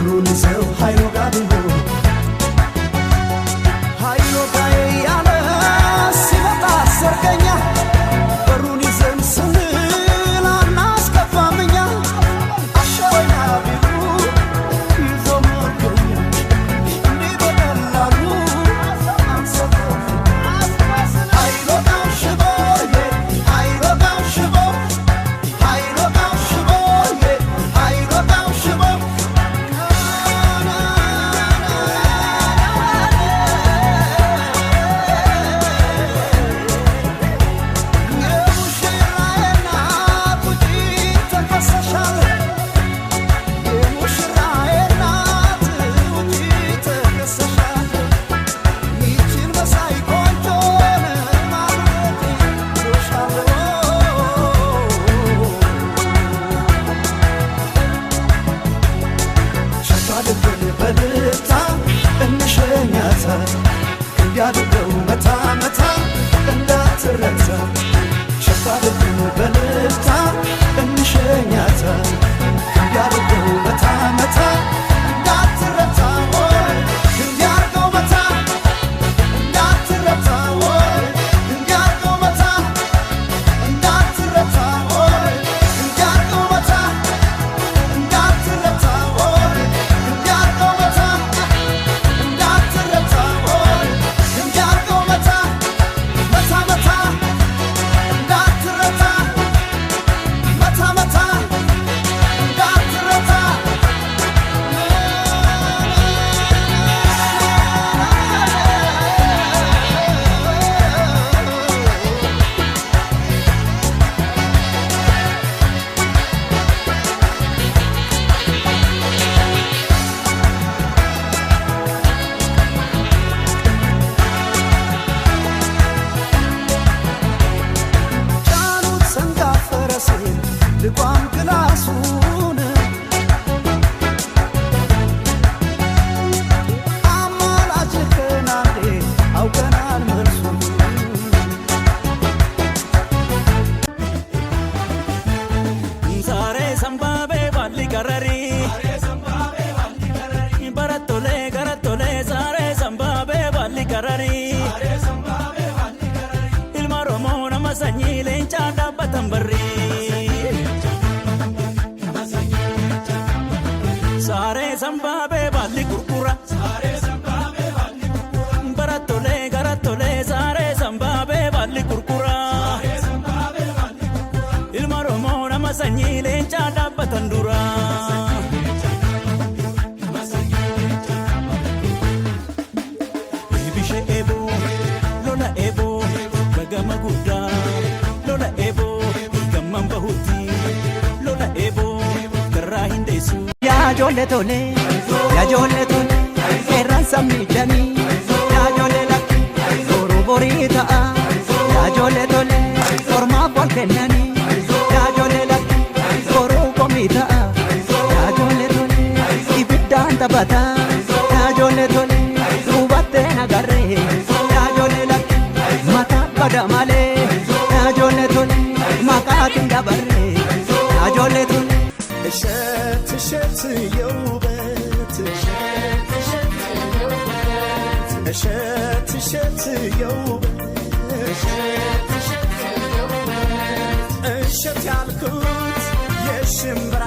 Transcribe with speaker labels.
Speaker 1: በሩን ይዘው ኃይሎ ጋድሎ ኃይሎ ጋዬ ያለ ሲመጣ ሰርገኛ በሩን ይዘን ስንል አናስከፋምኛ አሸወኛ ቢሉ ይዞ መገኛ እንዲህ በቀላሉ አንሰጠው ኃይሎ ጋው ሽቦዬ ኃይሎ ጋው ሽቦ ኃይሎ ጋው ሽቦዬ ኃይሎ ጋው ሽቦ ያድርገው መታ መታ እንዳትረታ ሸፋልብን በልታ እንሸኛታ ያድርገው መታ መታ እንዳትረታ እንዲያርገው መታ እንዳትረታ እንዲያርገው መታ እንዳትረታ እንዲያርገው መታ እንዳትረታ እንዲያርገው መታ እንዳትረታ ልቋም ግላሱን አማላጅህን አንዴ አውቀናል መልሱን ዛሬ ሰንባቤ ባሊ ቀረሪ በረቶሌ ገረቶሌ ዛሬ ሰንባቤ ባሊ ቀረሪ ilma oromoo nama sanyii leencaa dhaabbatan barri Sare sambabe balli kurkura baratole garatole sare sambabe balli kurkura ilma oromoo nama sanyii leencaa dhaabbatan dura Ibishe ebo lola ebo bagama guddaa lola ebo gamman bahutti lola ebo garraa hin deessu Jole tole, ya jole tole, eran samidani, ya jole laki, goro borita, ya jole tole, forma volkenani, ya jole laki, goro komita, ya jole tole, ibidan tabata, ya jole tole, ubate nagarre, ya jole laki, mata padamale, ya jole tole, makatin dabarre, ya jole tole. እሸት እሸት የውበት እሸት እሸት የውበት እሸት ያልኩት የሽምብራ